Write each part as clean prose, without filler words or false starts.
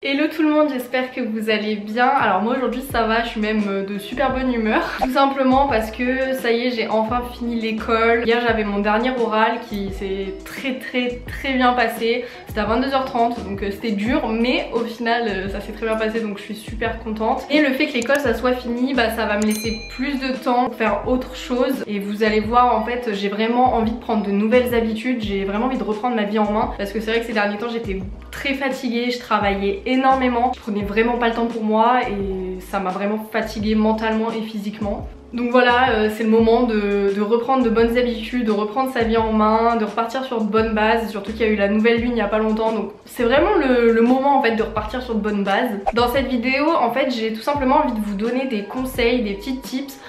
Hello tout le monde, j'espère que vous allez bien. Alors moi aujourd'hui ça va, je suis même de super bonne humeur. Tout simplement parce que ça y est, j'ai enfin fini l'école. Hier j'avais mon dernier oral qui s'est très bien passé. C'était à 22h30 donc c'était dur, mais au final ça s'est très bien passé, donc je suis super contente. Et le fait que l'école ça soit fini, bah ça va me laisser plus de temps pour faire autre chose. Et vous allez voir, en fait j'ai vraiment envie de prendre de nouvelles habitudes. J'ai vraiment envie de reprendre ma vie en main, parce que c'est vrai que ces derniers temps j'étais très fatiguée, je travaillais énormément, je prenais vraiment pas le temps pour moi et ça m'a vraiment fatiguée mentalement et physiquement. Donc voilà, c'est le moment de reprendre de bonnes habitudes, de reprendre sa vie en main, de repartir sur de bonnes bases, surtout qu'il y a eu la nouvelle lune il y a pas longtemps, donc c'est vraiment le moment en fait de repartir sur de bonnes bases. Dans cette vidéo en fait j'ai tout simplement envie de vous donner des conseils, des petits tips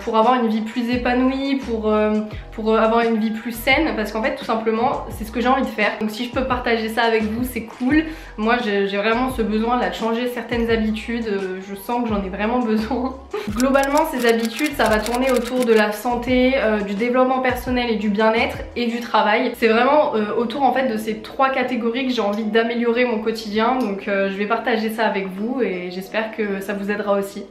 pour avoir une vie plus épanouie, pour avoir une vie plus saine, parce qu'en fait tout simplement c'est ce que j'ai envie de faire. Donc si je peux partager ça avec vous c'est cool. Moi j'ai vraiment ce besoin là de changer certaines habitudes, je sens que j'en ai vraiment besoin. Globalement ces habitudes ça va tourner autour de la santé, du développement personnel et du bien-être et du travail. C'est vraiment autour en fait de ces trois catégories que j'ai envie d'améliorer mon quotidien, donc je vais partager ça avec vous et j'espère que ça vous aidera aussi.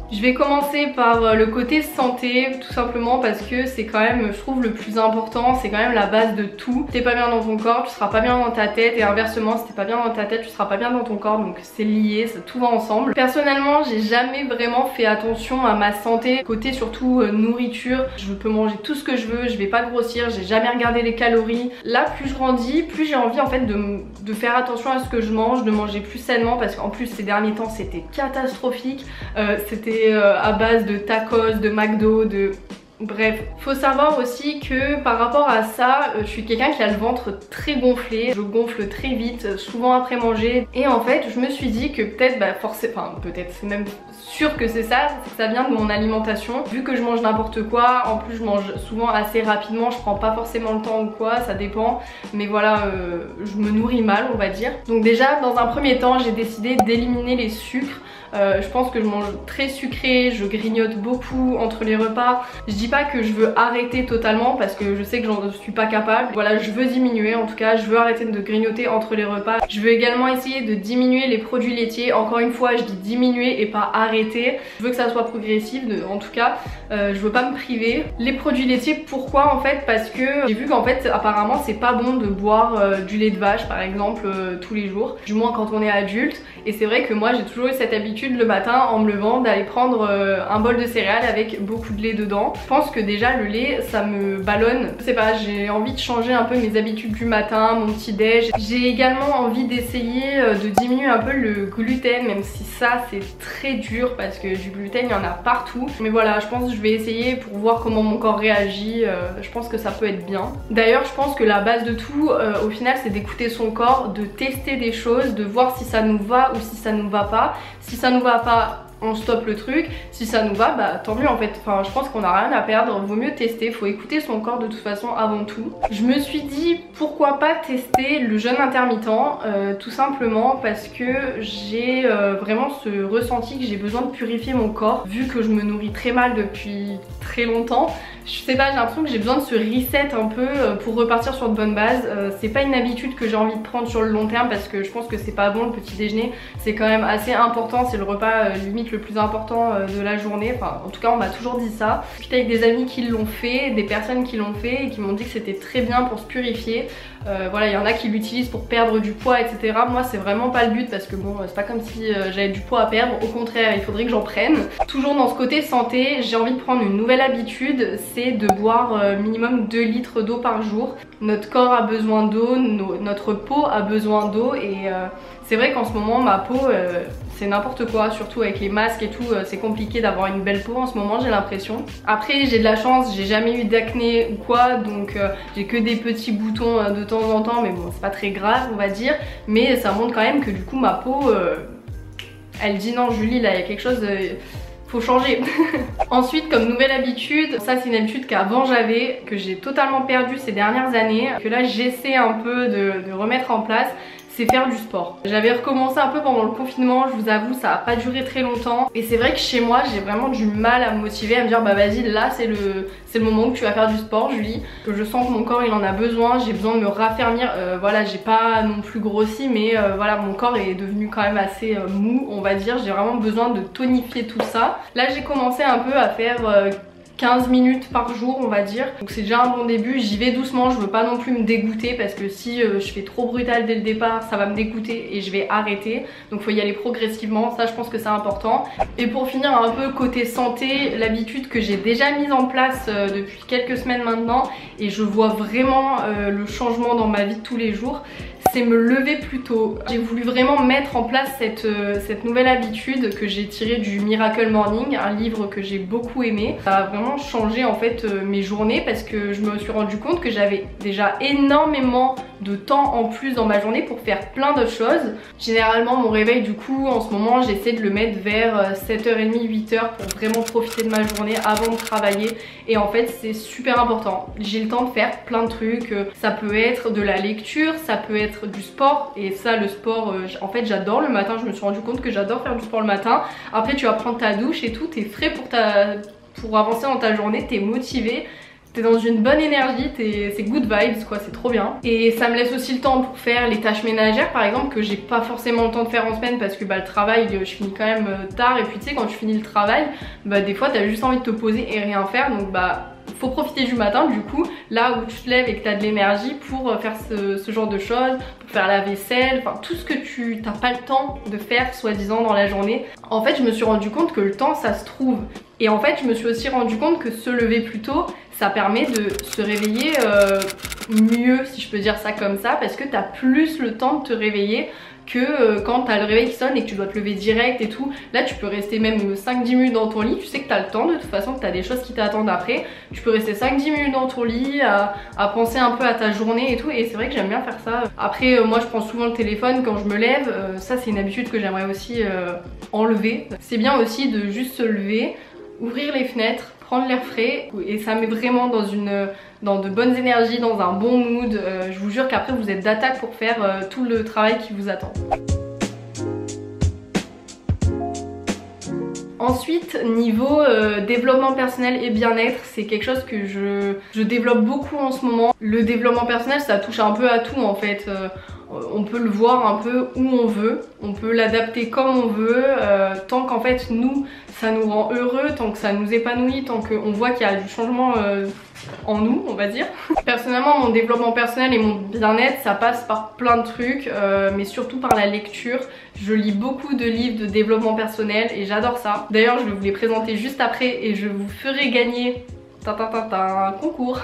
Je vais commencer par le côté santé, tout simplement parce que c'est quand même, je trouve, le plus important, c'est quand même la base de tout. Si t'es pas bien dans ton corps, tu seras pas bien dans ta tête, et inversement, si t'es pas bien dans ta tête, tu seras pas bien dans ton corps, donc c'est lié, tout va ensemble. Personnellement, j'ai jamais vraiment fait attention à ma santé, côté surtout nourriture. Je peux manger tout ce que je veux, je vais pas grossir, j'ai jamais regardé les calories. Là, plus je grandis, plus j'ai envie en fait de faire attention à ce que je mange, de manger plus sainement, parce qu'en plus ces derniers temps c'était catastrophique, c'était à base de tacos, de McDo, de... Bref, faut savoir aussi que par rapport à ça, je suis quelqu'un qui a le ventre très gonflé, je gonfle très vite, souvent après manger, et en fait je me suis dit que peut-être, peut-être, c'est même sûr que c'est ça vient de mon alimentation. Vu que je mange n'importe quoi, en plus je mange souvent assez rapidement, je prends pas forcément le temps ou quoi, ça dépend, mais voilà, je me nourris mal on va dire. Donc déjà dans un premier temps j'ai décidé d'éliminer les sucres. Je pense que je mange très sucré, je grignote beaucoup entre les repas. Je dis pas que je veux arrêter totalement parce que je sais que j'en suis pas capable. Voilà, je veux diminuer en tout cas, je veux arrêter de grignoter entre les repas. Je veux également essayer de diminuer les produits laitiers. Encore une fois, je dis diminuer et pas arrêter. Je veux que ça soit progressif, en tout cas, je veux pas me priver. Les produits laitiers, pourquoi en fait? Parce que j'ai vu qu'en fait apparemment c'est pas bon de boire du lait de vache par exemple tous les jours, du moins quand on est adulte. Et c'est vrai que moi j'ai toujours eu cette habitude le matin en me levant d'aller prendre un bol de céréales avec beaucoup de lait dedans. Je pense que déjà le lait ça me ballonne, je sais pas, j'ai envie de changer un peu mes habitudes du matin, mon petit déj. J'ai également envie d'essayer de diminuer un peu le gluten, même si ça c'est très dur parce que du gluten il y en a partout. Mais voilà, je pense que je vais essayer pour voir comment mon corps réagit, je pense que ça peut être bien. D'ailleurs je pense que la base de tout au final c'est d'écouter son corps, de tester des choses, de voir si ça nous va ou si ça nous va pas. Si ça nous va pas, on stoppe le truc. Si ça nous va, bah tant mieux en fait. Enfin, je pense qu'on n'a rien à perdre. Vaut mieux tester. Faut écouter son corps de toute façon avant tout. Je me suis dit pourquoi pas tester le jeûne intermittent, tout simplement parce que j'ai vraiment ce ressenti que j'ai besoin de purifier mon corps. Vu que je me nourris très mal depuis très longtemps, je sais pas, j'ai l'impression que j'ai besoin de ce reset un peu pour repartir sur de bonnes bases. C'est pas une habitude que j'ai envie de prendre sur le long terme parce que je pense que c'est pas bon le petit déjeuner. C'est quand même assez important, c'est le repas limite le plus important de la journée. Enfin, en tout cas on m'a toujours dit ça. J'étais avec des amis qui l'ont fait, des personnes qui l'ont fait et qui m'ont dit que c'était très bien pour se purifier. Voilà, il y en a qui l'utilisent pour perdre du poids, etc. Moi c'est vraiment pas le but parce que bon, c'est pas comme si j'avais du poids à perdre. Au contraire, il faudrait que j'en prenne. Toujours dans ce côté santé, j'ai envie de prendre une nouvelle habitude, c'est de boire minimum 2 litres d'eau par jour. Notre corps a besoin d'eau, notre peau a besoin d'eau et c'est vrai qu'en ce moment ma peau c'est n'importe quoi, surtout avec les masques et tout, c'est compliqué d'avoir une belle peau en ce moment, j'ai l'impression. Après j'ai de la chance, j'ai jamais eu d'acné ou quoi, donc j'ai que des petits boutons de temps en temps, mais bon c'est pas très grave on va dire, mais ça montre quand même que du coup ma peau elle dit non Julie là il y a quelque chose, faut changer. Ensuite comme nouvelle habitude, ça c'est une habitude qu'avant j'avais, que j'ai totalement perdu ces dernières années, que là j'essaie un peu de remettre en place, c'est faire du sport. J'avais recommencé un peu pendant le confinement, je vous avoue ça a pas duré très longtemps et c'est vrai que chez moi j'ai vraiment du mal à me motiver, à me dire bah vas-y là c'est le moment où tu vas faire du sport Julie. Je sens que mon corps il en a besoin, j'ai besoin de me raffermir, voilà j'ai pas non plus grossi mais voilà mon corps est devenu quand même assez mou on va dire, j'ai vraiment besoin de tonifier tout ça. Là j'ai commencé un peu à faire 15 minutes par jour on va dire, donc c'est déjà un bon début, j'y vais doucement, je veux pas non plus me dégoûter parce que si je fais trop brutal dès le départ ça va me dégoûter et je vais arrêter, donc faut y aller progressivement, ça je pense que c'est important. Et pour finir un peu côté santé, l'habitude que j'ai déjà mise en place depuis quelques semaines maintenant et je vois vraiment le changement dans ma vie de tous les jours, c'est me lever plus tôt. J'ai voulu vraiment mettre en place cette nouvelle habitude que j'ai tirée du Miracle Morning, un livre que j'ai beaucoup aimé. Ça a vraiment changé en fait mes journées parce que je me suis rendu compte que j'avais déjà énormément de temps en plus dans ma journée pour faire plein de choses. Généralement mon réveil du coup en ce moment j'essaie de le mettre vers 7h30, 8h pour vraiment profiter de ma journée avant de travailler et en fait c'est super important. J'ai le temps de faire plein de trucs, ça peut être de la lecture, ça peut être du sport et ça le sport en fait j'adore le matin, je me suis rendu compte que j'adore faire du sport le matin. Après tu vas prendre ta douche et tout, t'es frais pour avancer dans ta journée, t'es motivé, t'es dans une bonne énergie, c'est good vibes quoi, c'est trop bien. Et ça me laisse aussi le temps pour faire les tâches ménagères par exemple que j'ai pas forcément le temps de faire en semaine parce que bah le travail je finis quand même tard et puis tu sais quand tu finis le travail bah des fois t'as juste envie de te poser et rien faire donc bah faut profiter du matin du coup là où tu te lèves et que tu as de l'énergie pour faire ce genre de choses, pour faire la vaisselle, enfin tout ce que tu n'as pas le temps de faire soi-disant dans la journée. En fait je me suis rendu compte que le temps ça se trouve et en fait je me suis aussi rendu compte que se lever plus tôt ça permet de se réveiller mieux si je peux dire ça comme ça parce que tu as plus le temps de te réveiller que quand t'as le réveil qui sonne et que tu dois te lever direct et tout. Là tu peux rester même 5-10 minutes dans ton lit, tu sais que t'as le temps de toute façon, que t'as des choses qui t'attendent après. Tu peux rester 5-10 minutes dans ton lit à penser un peu à ta journée et tout et c'est vrai que j'aime bien faire ça. Après moi je prends souvent le téléphone quand je me lève, ça c'est une habitude que j'aimerais aussi enlever. C'est bien aussi de juste se lever, ouvrir les fenêtres, prendre l'air frais et ça met vraiment dans de bonnes énergies, dans un bon mood. Je vous jure qu'après vous êtes d'attaque pour faire tout le travail qui vous attend. Ensuite niveau développement personnel et bien-être, c'est quelque chose que je développe beaucoup en ce moment. Le développement personnel ça touche un peu à tout en fait. On peut le voir un peu où on veut, on peut l'adapter comme on veut, tant qu'en fait nous ça nous rend heureux, tant que ça nous épanouit, tant qu'on voit qu'il y a du changement en nous on va dire. Personnellement mon développement personnel et mon bien-être ça passe par plein de trucs mais surtout par la lecture. Je lis beaucoup de livres de développement personnel et j'adore ça. D'ailleurs je vais vous les présenter juste après et je vous ferai gagner un concours.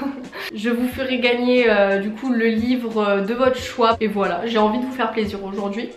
Je vous ferai gagner du coup le livre de votre choix et voilà, j'ai envie de vous faire plaisir aujourd'hui.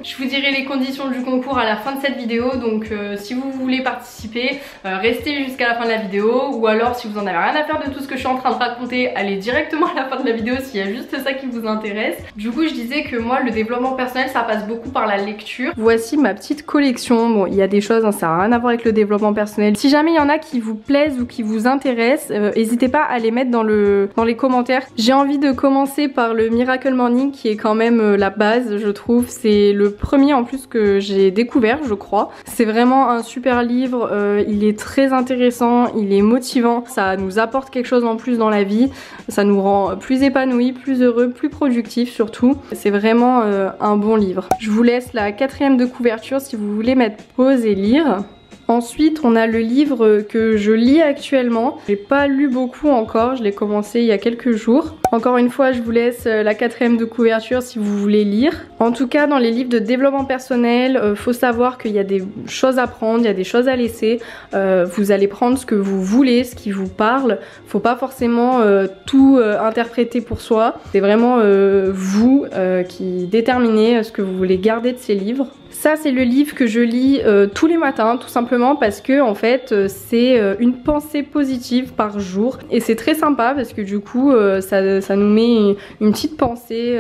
Je vous dirai les conditions du concours à la fin de cette vidéo donc si vous voulez participer restez jusqu'à la fin de la vidéo ou alors si vous en avez rien à faire de tout ce que je suis en train de raconter allez directement à la fin de la vidéo s'il y a juste ça qui vous intéresse. Du coup je disais que moi le développement personnel ça passe beaucoup par la lecture. Voici ma petite collection, bon il y a des choses ça n'a rien à voir avec le développement personnel. Si jamais il y en a qui vous plaisent ou qui vous intéressent n'hésitez pas à les mettre dans les commentaires. J'ai envie de commencer par le Miracle Morning qui est quand même la base je trouve. C'est le premier en plus que j'ai découvert je crois. C'est vraiment un super livre, il est très intéressant, il est motivant, ça nous apporte quelque chose en plus dans la vie, ça nous rend plus épanouis, plus heureux, plus productifs surtout. C'est vraiment un bon livre. Je vous laisse la 4e de couverture si vous voulez mettre pause et lire. Ensuite on a le livre que je lis actuellement, j'ai pas lu beaucoup encore, je l'ai commencé il y a quelques jours. Encore une fois je vous laisse la 4e de couverture si vous voulez lire. En tout cas dans les livres de développement personnel, faut savoir qu'il y a des choses à prendre, il y a des choses à laisser. Vous allez prendre ce que vous voulez, ce qui vous parle, faut pas forcément tout interpréter pour soi. C'est vraiment vous qui déterminez ce que vous voulez garder de ces livres. Ça c'est le livre que je lis tous les matins tout simplement parce que en fait c'est une pensée positive par jour et c'est très sympa parce que du coup ça nous met une petite pensée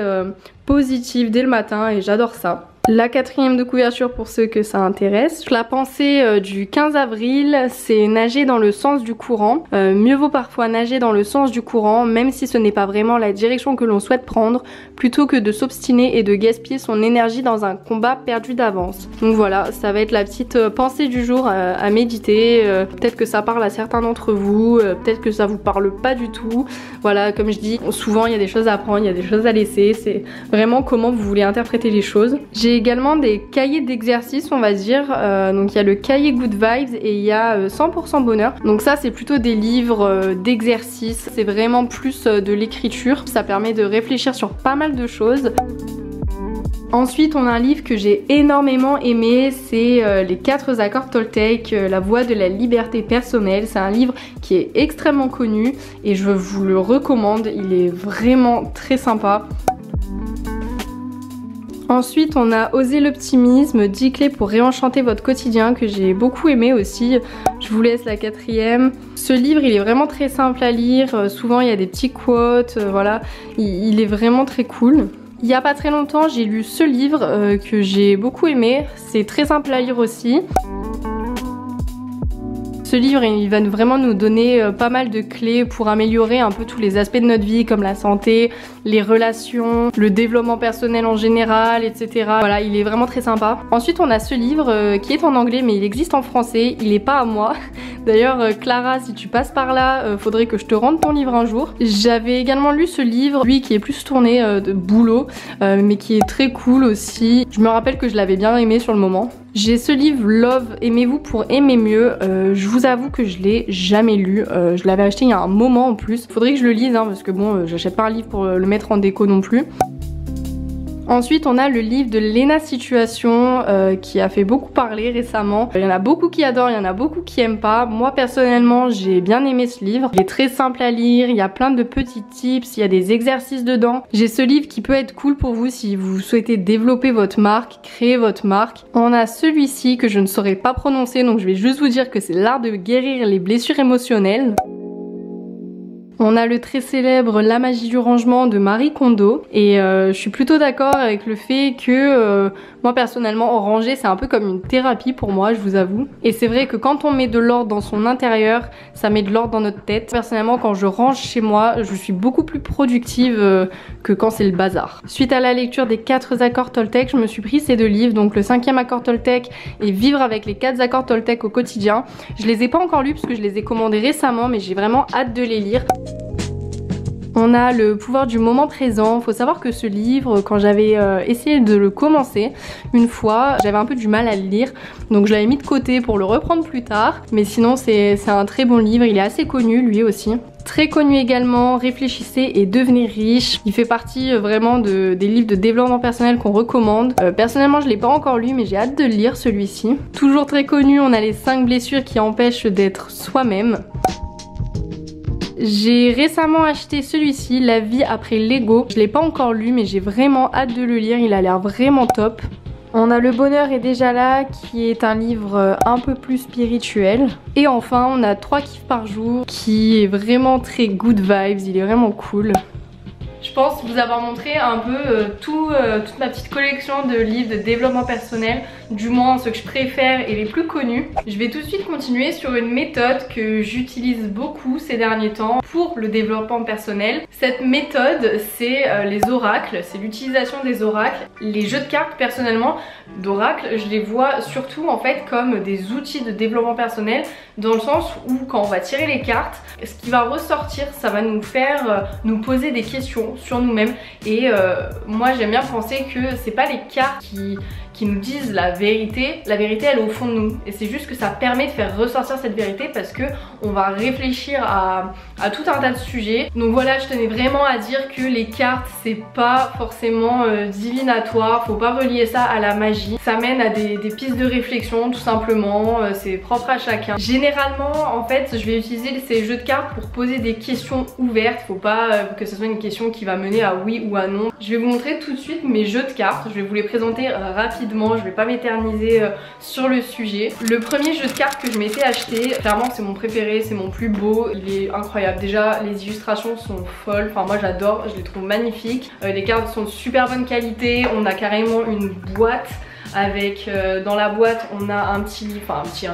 positive dès le matin et j'adore ça. La quatrième de couverture pour ceux que ça intéresse. La pensée du 15 avril, c'est nager dans le sens du courant. Mieux vaut parfois nager dans le sens du courant, même si ce n'est pas vraiment la direction que l'on souhaite prendre, plutôt que de s'obstiner et de gaspiller son énergie dans un combat perdu d'avance. Donc voilà, ça va être la petite pensée du jour à méditer. Peut-être que ça parle à certains d'entre vous, peut-être que ça vous parle pas du tout. Voilà, comme je dis, souvent il y a des choses à apprendre, il y a des choses à laisser. C'est vraiment comment vous voulez interpréter les choses. J'ai également des cahiers d'exercices, on va dire. Donc il y a le cahier Good Vibes et il y a 100% bonheur. Donc ça c'est plutôt des livres d'exercices. C'est vraiment plus de l'écriture. Ça permet de réfléchir sur pas mal de choses. Ensuite, on a un livre que j'ai énormément aimé, c'est Les 4 accords Toltec, la voie de la liberté personnelle. C'est un livre qui est extrêmement connu et je vous le recommande, il est vraiment très sympa. Ensuite, on a Oser l'optimisme, 10 clés pour réenchanter votre quotidien, que j'ai beaucoup aimé aussi. Je vous laisse la quatrième. Ce livre, il est vraiment très simple à lire. Souvent, il y a des petits quotes, voilà. Il est vraiment très cool. Il n'y a pas très longtemps, j'ai lu ce livre que j'ai beaucoup aimé. C'est très simple à lire aussi. Ce livre, il va vraiment nous donner pas mal de clés pour améliorer un peu tous les aspects de notre vie, comme la santé, les relations, le développement personnel en général, etc. Voilà, il est vraiment très sympa. Ensuite, on a ce livre qui est en anglais, mais il existe en français. Il n'est pas à moi. D'ailleurs, Clara, si tu passes par là, faudrait que je te rende ton livre un jour. J'avais également lu ce livre, lui qui est plus tourné de boulot, mais qui est très cool aussi. Je me rappelle que je l'avais bien aimé sur le moment. J'ai ce livre Love, aimez-vous pour aimer mieux. Je vous avoue que je l'ai jamais lu. Je l'avais acheté il y a un moment en plus. Faudrait que je le lise hein, parce que bon, j'achète pas un livre pour le mettre en déco non plus. Ensuite, on a le livre de Lena Situation qui a fait beaucoup parler récemment. Il y en a beaucoup qui adorent, il y en a beaucoup qui aiment pas. Moi, personnellement, j'ai bien aimé ce livre. Il est très simple à lire, il y a plein de petits tips, il y a des exercices dedans. J'ai ce livre qui peut être cool pour vous si vous souhaitez développer votre marque, créer votre marque. On a celui-ci que je ne saurais pas prononcer, donc je vais juste vous dire que c'est l'art de guérir les blessures émotionnelles. On a le très célèbre La magie du rangement de Marie Kondo et je suis plutôt d'accord avec le fait que moi personnellement ranger c'est un peu comme une thérapie pour moi, je vous avoue. Et c'est vrai que quand on met de l'ordre dans son intérieur, ça met de l'ordre dans notre tête. Personnellement quand je range chez moi, je suis beaucoup plus productive que quand c'est le bazar. Suite à la lecture des 4 accords Toltec, je me suis pris ces deux livres, donc le 5e accord Toltec et Vivre avec les 4 accords Toltec au quotidien. Je les ai pas encore lus parce que je les ai commandés récemment, mais j'ai vraiment hâte de les lire. On a le pouvoir du moment présent. Faut savoir que ce livre, quand j'avais essayé de le commencer une fois, j'avais un peu du mal à le lire, donc je l'avais mis de côté pour le reprendre plus tard. Mais sinon c'est un très bon livre, il est assez connu lui aussi. Très connu également, Réfléchissez et devenez riche. Il fait partie vraiment des livres de développement personnel qu'on recommande. Personnellement je l'ai pas encore lu mais j'ai hâte de le lire celui-ci. Toujours très connu, on a les 5 blessures qui empêchent d'être soi-même. J'ai récemment acheté celui-ci, La vie après l'ego. Je l'ai pas encore lu mais j'ai vraiment hâte de le lire, il a l'air vraiment top. On a Le bonheur est déjà là qui est un livre un peu plus spirituel. Et enfin on a 3 kiffs par jour qui est vraiment très good vibes, il est vraiment cool. Je pense vous avoir montré un peu toute ma petite collection de livres de développement personnel, du moins ceux que je préfère et les plus connus. Je vais tout de suite continuer sur une méthode que j'utilise beaucoup ces derniers temps pour le développement personnel. Cette méthode c'est les oracles, c'est l'utilisation des oracles. Les jeux de cartes personnellement d'oracles, je les vois surtout en fait comme des outils de développement personnel, dans le sens où quand on va tirer les cartes, ce qui va ressortir ça va nous faire nous poser des questions sur nous-mêmes et moi j'aime bien penser que c'est pas les cartes qui nous disent la vérité elle est au fond de nous et c'est juste que ça permet de faire ressortir cette vérité parce que on va réfléchir à tout un tas de sujets. Donc voilà, je tenais vraiment à dire que les cartes c'est pas forcément divinatoire, faut pas relier ça à la magie, ça mène à des pistes de réflexion tout simplement, c'est propre à chacun. Généralement en fait je vais utiliser ces jeux de cartes pour poser des questions ouvertes, faut pas que ce soit une question qui va mener à oui ou à non. Je vais vous montrer tout de suite mes jeux de cartes, je vais vous les présenter rapidement. rapidement, je vais pas m'éterniser sur le sujet. Le premier jeu de cartes que je m'étais acheté, clairement c'est mon préféré, c'est mon plus beau, il est incroyable. Déjà les illustrations sont folles, enfin moi j'adore, je les trouve magnifiques. Les cartes sont de super bonne qualité, on a carrément une boîte avec dans la boîte on a un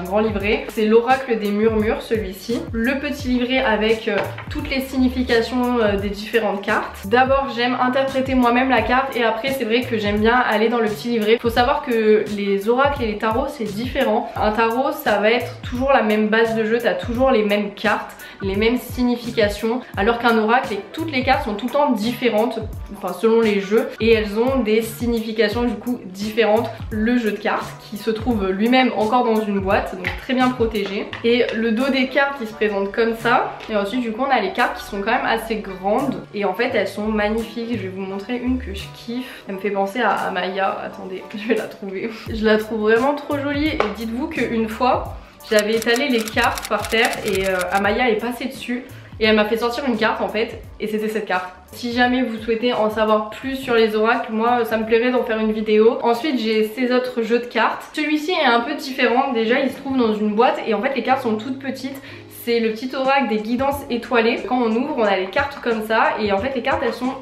grand livret. C'est l'oracle des murmures celui-ci. Le petit livret avec toutes les significations des différentes cartes. D'abord j'aime interpréter moi-même la carte et après c'est vrai que j'aime bien aller dans le petit livret. Faut savoir que les oracles et les tarots c'est différent. Un tarot ça va être toujours la même base de jeu, t'as toujours les mêmes cartes, les mêmes significations, alors qu'un oracle, toutes les cartes sont tout le temps différentes, enfin selon les jeux, et elles ont des significations du coup différentes. Le jeu de cartes qui se trouve lui-même encore dans une boîte, donc très bien protégé, et le dos des cartes qui se présente comme ça, et ensuite du coup on a les cartes qui sont quand même assez grandes, et en fait elles sont magnifiques. Je vais vous montrer une que je kiffe, elle me fait penser à Maya, attendez je vais la trouver. Je la trouve vraiment trop jolie, et dites-vous qu'une fois j'avais étalé les cartes par terre et Amaya est passée dessus et elle m'a fait sortir une carte en fait, et c'était cette carte. Si jamais vous souhaitez en savoir plus sur les oracles, moi ça me plairait d'en faire une vidéo. Ensuite j'ai ces autres jeux de cartes. Celui-ci est un peu différent, déjà il se trouve dans une boîte et en fait les cartes sont toutes petites. C'est le petit oracle des guidances étoilées. Quand on ouvre on a les cartes comme ça et en fait les cartes elles sont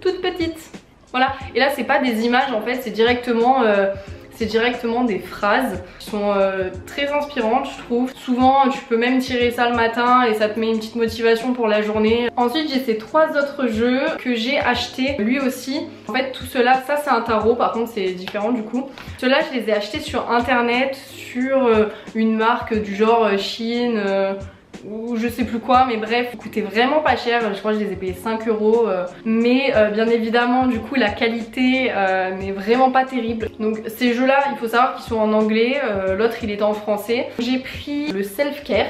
toutes petites. Voilà, et là c'est pas des images en fait, c'est directement des phrases qui sont très inspirantes je trouve. Souvent tu peux même tirer ça le matin et ça te met une petite motivation pour la journée. Ensuite j'ai ces trois autres jeux que j'ai achetés lui aussi. En fait tout cela, ça c'est un tarot par contre c'est différent du coup. Ceux-là je les ai achetés sur internet, sur une marque du genre Chine ou je sais plus quoi, mais bref, ils coûtaient vraiment pas cher, je crois que je les ai payés 5 €, mais bien évidemment du coup la qualité n'est vraiment pas terrible. Donc ces jeux là il faut savoir qu'ils sont en anglais, l'autre il est en français. J'ai pris le Self Care,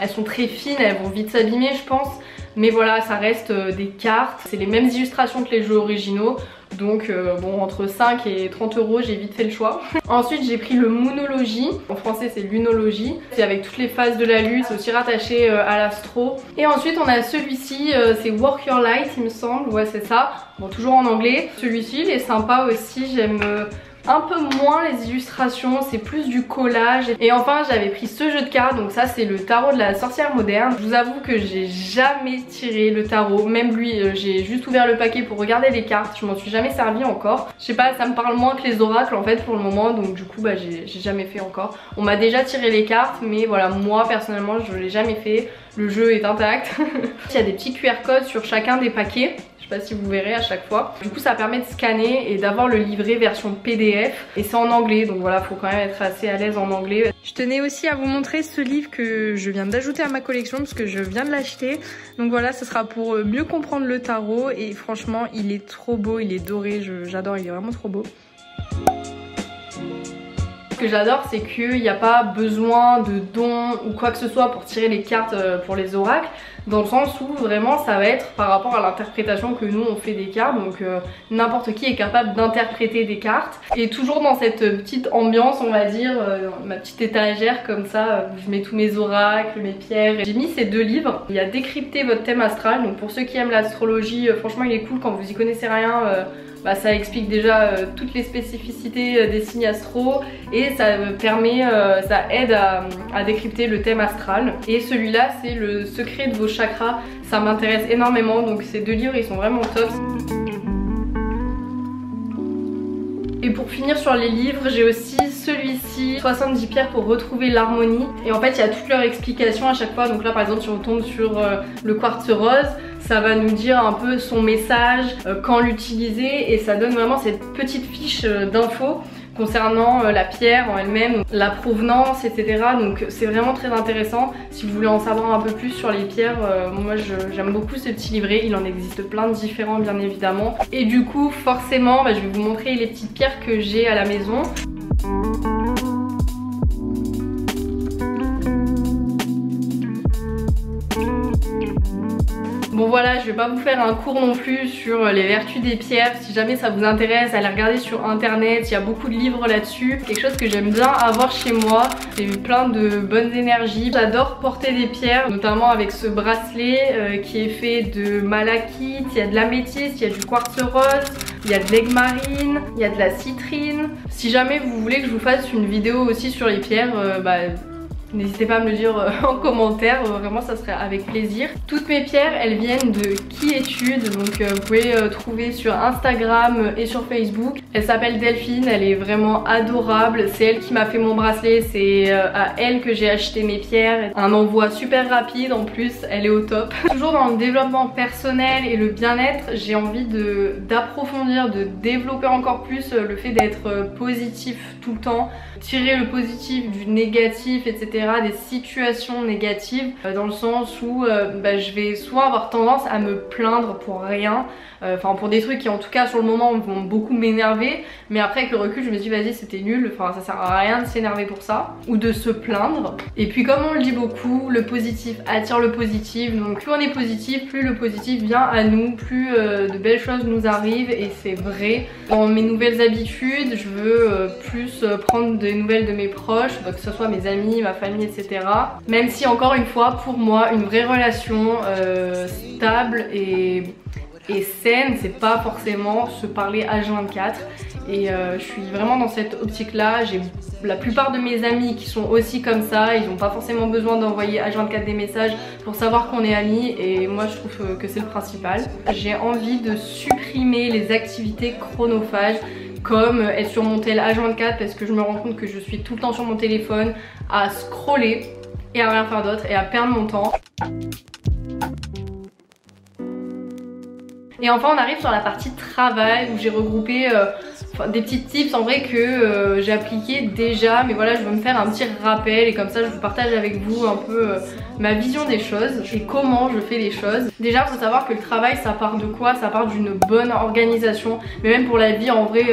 elles sont très fines, elles vont vite s'abîmer je pense, mais voilà ça reste des cartes, c'est les mêmes illustrations que les jeux originaux. Donc bon entre 5 et 30 € j'ai vite fait le choix. Ensuite j'ai pris le Moonology, en français c'est Lunologie, c'est avec toutes les phases de la lune, c'est aussi rattaché à l'astro. Et ensuite on a celui-ci, c'est Work Your Light il me semble, ouais c'est ça, bon toujours en anglais. Celui-ci il est sympa aussi, j'aime un peu moins les illustrations, c'est plus du collage. Et enfin j'avais pris ce jeu de cartes, donc ça c'est le tarot de la sorcière moderne. Je vous avoue que j'ai jamais tiré le tarot, même lui j'ai juste ouvert le paquet pour regarder les cartes, je m'en suis jamais servi encore. Je sais pas, ça me parle moins que les oracles en fait pour le moment, donc du coup bah j'ai jamais fait encore. On m'a déjà tiré les cartes mais voilà moi personnellement je l'ai jamais fait, le jeu est intact. Il y a des petits QR codes sur chacun des paquets. Je sais pas si vous verrez à chaque fois. Du coup ça permet de scanner et d'avoir le livret version PDF et c'est en anglais, donc voilà faut quand même être assez à l'aise en anglais. Je tenais aussi à vous montrer ce livre que je viens d'ajouter à ma collection parce que je viens de l'acheter. Donc voilà, ce sera pour mieux comprendre le tarot et franchement il est trop beau, il est doré, j'adore, il est vraiment trop beau. Ce que j'adore c'est qu'il n'y a pas besoin de dons ou quoi que ce soit pour tirer les cartes pour les oracles, dans le sens où vraiment ça va être par rapport à l'interprétation que nous on fait des cartes, donc n'importe qui est capable d'interpréter des cartes. Et toujours dans cette petite ambiance on va dire, ma petite étagère comme ça, je mets tous mes oracles, mes pierres. J'ai mis ces deux livres, il y a Décrypter votre thème astral, donc pour ceux qui aiment l'astrologie franchement il est cool quand vous y connaissez rien. Bah, ça explique déjà toutes les spécificités des signes astro et ça permet, ça aide à décrypter le thème astral. Et celui-là c'est le secret de vos chakras, ça m'intéresse énormément, donc ces deux livres ils sont vraiment top. Et pour finir sur les livres, j'ai aussi celui-ci, 70 pierres pour retrouver l'harmonie. Et en fait il y a toutes leurs explications à chaque fois, donc là par exemple si on tombe sur le quartz rose, ça va nous dire un peu son message, quand l'utiliser, et ça donne vraiment cette petite fiche d'infos concernant la pierre en elle-même, la provenance, etc. Donc c'est vraiment très intéressant. Si vous voulez en savoir un peu plus sur les pierres, moi j'aime beaucoup ce petit livret. Il en existe plein de différents bien évidemment. Et du coup forcément je vais vous montrer les petites pierres que j'ai à la maison. Bon voilà, je vais pas vous faire un cours non plus sur les vertus des pierres. Si jamais ça vous intéresse, allez regarder sur internet, il y a beaucoup de livres là-dessus. Quelque chose que j'aime bien avoir chez moi, j'ai eu plein de bonnes énergies. J'adore porter des pierres, notamment avec ce bracelet qui est fait de malachite, il y a de l'améthyste, il y a du quartz rose. il y a de l'aigue marine, il y a de la citrine. Si jamais vous voulez que je vous fasse une vidéo aussi sur les pierres, n'hésitez pas à me le dire en commentaire, vraiment ça serait avec plaisir. Toutes mes pierres elles viennent de Quiétude, donc vous pouvez trouver sur Instagram et sur Facebook. Elle s'appelle Delphine, elle est vraiment adorable, c'est elle qui m'a fait mon bracelet, c'est à elle que j'ai acheté mes pierres. Un envoi super rapide en plus, elle est au top. Toujours dans le développement personnel et le bien-être, j'ai envie d'approfondir, de développer encore plus le fait d'être positif tout le temps, tirer le positif du négatif, etc. des situations négatives, dans le sens où je vais soit avoir tendance à me plaindre pour rien, enfin pour des trucs qui en tout cas sur le moment vont beaucoup m'énerver, mais après avec le recul je me dis vas-y c'était nul, enfin ça sert à rien de s'énerver pour ça ou de se plaindre. Et puis comme on le dit beaucoup, le positif attire le positif, donc plus on est positif, plus le positif vient à nous, plus de belles choses nous arrivent, et c'est vrai. Dans mes nouvelles habitudes, je veux plus prendre des nouvelles de mes proches, que ce soit mes amis, ma famille, etc. Même si encore une fois pour moi une vraie relation stable et saine, c'est pas forcément se parler H24, et je suis vraiment dans cette optique là. J'ai la plupart de mes amis qui sont aussi comme ça, ils n'ont pas forcément besoin d'envoyer H24 des messages pour savoir qu'on est amis, et moi je trouve que c'est le principal. J'ai envie de supprimer les activités chronophages comme être sur mon tel H24, parce que je me rends compte que je suis tout le temps sur mon téléphone à scroller et à rien faire d'autre et à perdre mon temps. Et enfin on arrive sur la partie travail où j'ai regroupé des petits tips en vrai que j'ai appliqué déjà, mais voilà je veux me faire un petit rappel et comme ça je vous partage avec vous un peu ma vision des choses et comment je fais les choses. Déjà faut savoir que le travail ça part de quoi? Ça part d'une bonne organisation, mais même pour la vie en vrai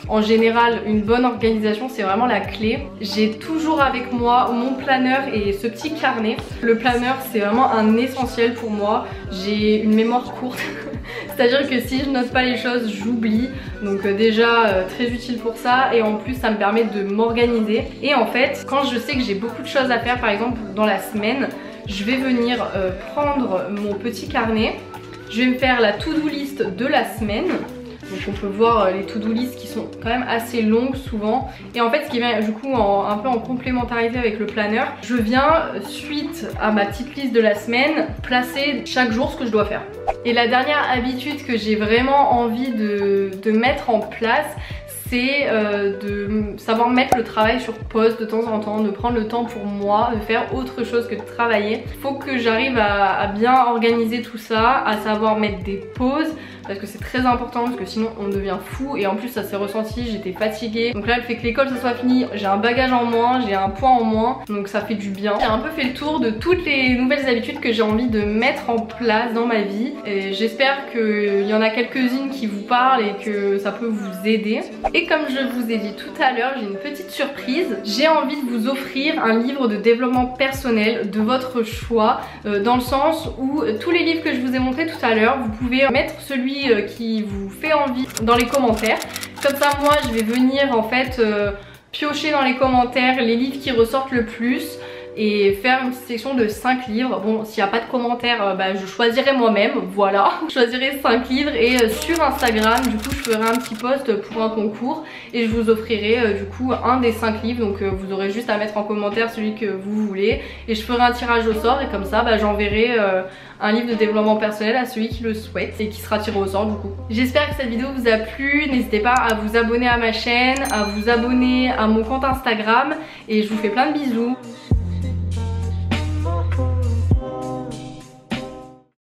en général une bonne organisation c'est vraiment la clé. J'ai toujours avec moi mon planeur et ce petit carnet. Le planeur c'est vraiment un essentiel pour moi, j'ai une mémoire courte c'est à dire que si je note pas les choses j'oublie, donc déjà très utile pour ça, et en plus ça me permet de m'organiser. Et en fait quand je sais que j'ai beaucoup de choses à faire, par exemple dans la semaine, je vais venir prendre mon petit carnet, je vais me faire la to-do list de la semaine. Donc on peut voir les to-do list qui sont quand même assez longues souvent. Et en fait ce qui vient du coup un peu en complémentarité avec le planeur, je viens suite à ma petite liste de la semaine placer chaque jour ce que je dois faire. Et la dernière habitude que j'ai vraiment envie de mettre en place, c'est de savoir mettre le travail sur pause de temps en temps, de prendre le temps pour moi, de faire autre chose que de travailler. Faut que j'arrive à bien organiser tout ça, à savoir mettre des pauses, parce que c'est très important, parce que sinon on devient fou. Et en plus ça s'est ressenti, j'étais fatiguée. Donc là le fait que l'école ça soit fini, j'ai un bagage en moins, j'ai un poids en moins, donc ça fait du bien. J'ai un peu fait le tour de toutes les nouvelles habitudes que j'ai envie de mettre en place dans ma vie, et j'espère qu'il y en a quelques-unes qui vous parlent et que ça peut vous aider. Et comme je vous ai dit tout à l'heure, j'ai une petite surprise. J'ai envie de vous offrir un livre de développement personnel de votre choix, dans le sens où tous les livres que je vous ai montrés tout à l'heure, vous pouvez mettre celui qui vous fait envie dans les commentaires. Comme ça moi je vais venir en fait piocher dans les commentaires les livres qui ressortent le plus et faire une petite section de 5 livres. Bon, s'il n'y a pas de commentaires, je choisirai moi-même, voilà. Je choisirai 5 livres et sur Instagram, du coup, je ferai un petit post pour un concours et je vous offrirai du coup un des 5 livres. Donc vous aurez juste à mettre en commentaire celui que vous voulez et je ferai un tirage au sort, et comme ça, j'enverrai un livre de développement personnel à celui qui le souhaite et qui sera tiré au sort du coup. J'espère que cette vidéo vous a plu, n'hésitez pas à vous abonner à ma chaîne, à vous abonner à mon compte Instagram, et je vous fais plein de bisous.